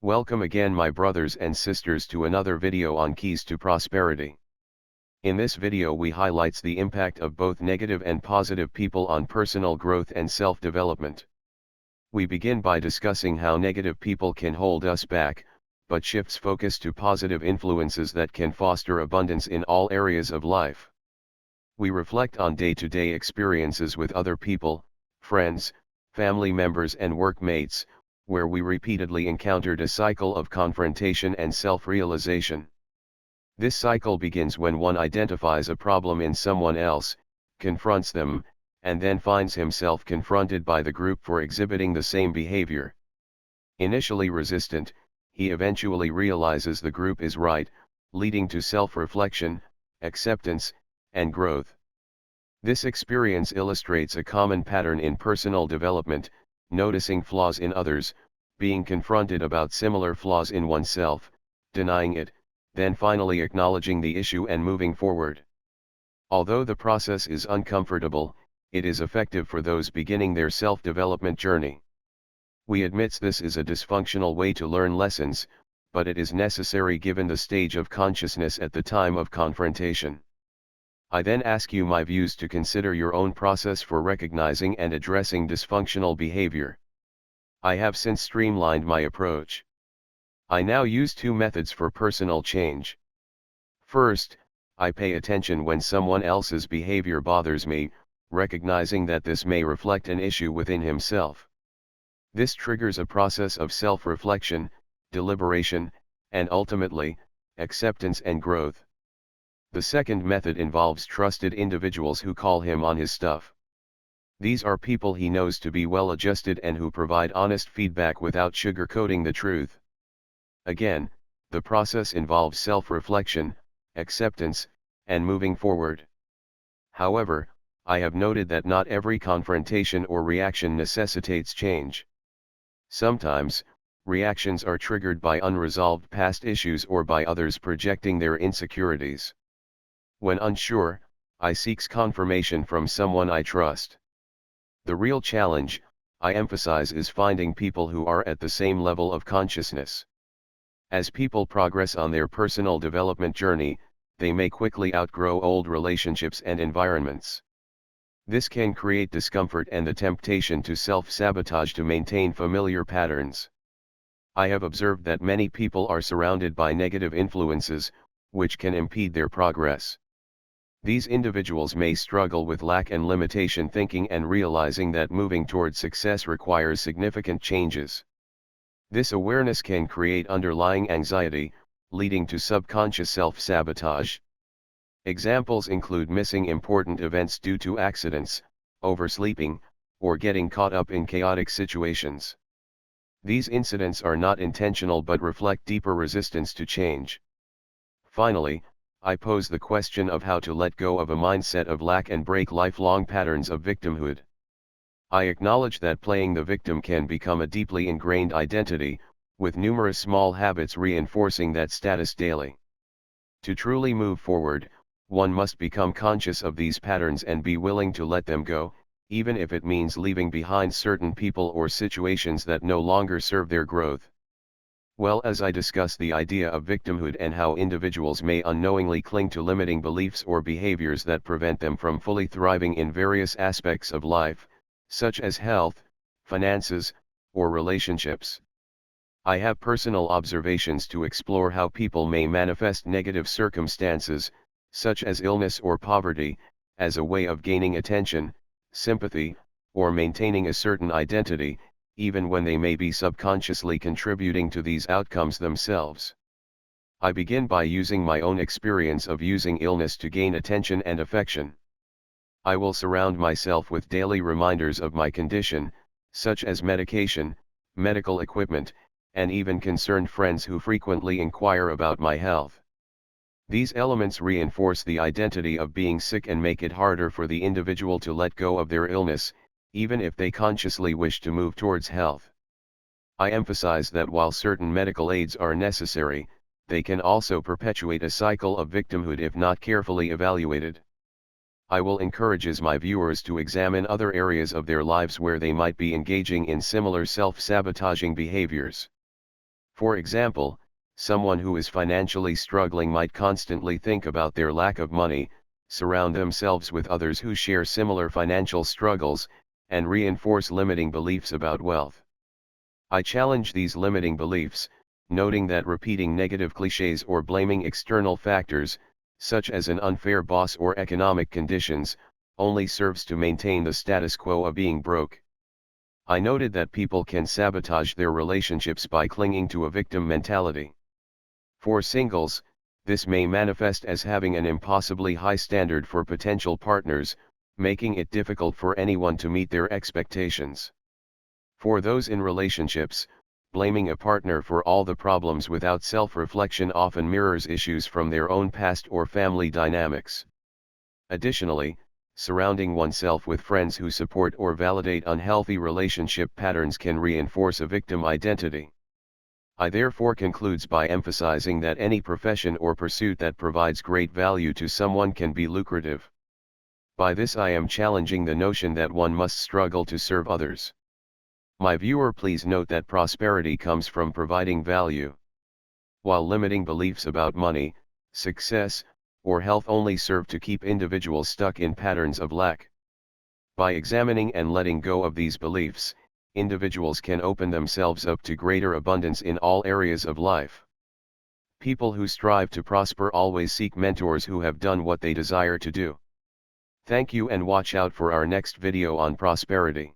Welcome again my brothers and sisters to another video on keys to prosperity. In this video we highlights the impact of both negative and positive people on personal growth and self-development. We begin by discussing how negative people can hold us back, but shifts focus to positive influences that can foster abundance in all areas of life. We reflect on day-to-day experiences with other people, friends, family members and workmates, where we repeatedly encountered a cycle of confrontation and self-realization. This cycle begins when one identifies a problem in someone else, confronts them, and then finds himself confronted by the group for exhibiting the same behavior. Initially resistant, he eventually realizes the group is right, leading to self-reflection, acceptance, and growth. This experience illustrates a common pattern in personal development: noticing flaws in others, being confronted about similar flaws in oneself, denying it, then finally acknowledging the issue and moving forward. Although the process is uncomfortable, it is effective for those beginning their self-development journey. We admit this is a dysfunctional way to learn lessons, but it is necessary given the stage of consciousness at the time of confrontation. I then ask you my views to consider your own process for recognizing and addressing dysfunctional behavior. I have since streamlined my approach. I now use two methods for personal change. First, I pay attention when someone else's behavior bothers me, recognizing that this may reflect an issue within himself. This triggers a process of self-reflection, deliberation, and ultimately, acceptance and growth. The second method involves trusted individuals who call him on his stuff. These are people he knows to be well-adjusted and who provide honest feedback without sugarcoating the truth. Again, the process involves self-reflection, acceptance, and moving forward. However, I have noted that not every confrontation or reaction necessitates change. Sometimes, reactions are triggered by unresolved past issues or by others projecting their insecurities. When unsure, I seek confirmation from someone I trust. The real challenge, I emphasize, is finding people who are at the same level of consciousness. As people progress on their personal development journey, they may quickly outgrow old relationships and environments. This can create discomfort and the temptation to self-sabotage to maintain familiar patterns. I have observed that many people are surrounded by negative influences, which can impede their progress. These individuals may struggle with lack and limitation thinking and realizing that moving toward success requires significant changes. This awareness can create underlying anxiety, leading to subconscious self-sabotage. Examples include missing important events due to accidents, oversleeping, or getting caught up in chaotic situations. These incidents are not intentional but reflect deeper resistance to change. Finally, I pose the question of how to let go of a mindset of lack and break lifelong patterns of victimhood. I acknowledge that playing the victim can become a deeply ingrained identity, with numerous small habits reinforcing that status daily. To truly move forward, one must become conscious of these patterns and be willing to let them go, even if it means leaving behind certain people or situations that no longer serve their growth. Well, as I discuss the idea of victimhood and how individuals may unknowingly cling to limiting beliefs or behaviors that prevent them from fully thriving in various aspects of life, such as health, finances, or relationships. I have personal observations to explore how people may manifest negative circumstances, such as illness or poverty, as a way of gaining attention, sympathy, or maintaining a certain identity, even when they may be subconsciously contributing to these outcomes themselves. I begin by using my own experience of using illness to gain attention and affection. I will surround myself with daily reminders of my condition, such as medication, medical equipment, and even concerned friends who frequently inquire about my health. These elements reinforce the identity of being sick and make it harder for the individual to let go of their illness, even if they consciously wish to move towards health. I emphasize that while certain medical aids are necessary, they can also perpetuate a cycle of victimhood if not carefully evaluated. I will encourage my viewers to examine other areas of their lives where they might be engaging in similar self-sabotaging behaviors. For example, someone who is financially struggling might constantly think about their lack of money, surround themselves with others who share similar financial struggles, and reinforce limiting beliefs about wealth. I challenge these limiting beliefs, noting that repeating negative cliches or blaming external factors, such as an unfair boss or economic conditions, only serves to maintain the status quo of being broke. I noted that people can sabotage their relationships by clinging to a victim mentality. For singles, this may manifest as having an impossibly high standard for potential partners, making it difficult for anyone to meet their expectations. For those in relationships, blaming a partner for all the problems without self-reflection often mirrors issues from their own past or family dynamics. Additionally, surrounding oneself with friends who support or validate unhealthy relationship patterns can reinforce a victim identity. I therefore concludes by emphasizing that any profession or pursuit that provides great value to someone can be lucrative. By this I am challenging the notion that one must struggle to serve others. My viewer, please note that prosperity comes from providing value, while limiting beliefs about money, success, or health only serve to keep individuals stuck in patterns of lack. By examining and letting go of these beliefs, individuals can open themselves up to greater abundance in all areas of life. People who strive to prosper always seek mentors who have done what they desire to do. Thank you, and watch out for our next video on prosperity.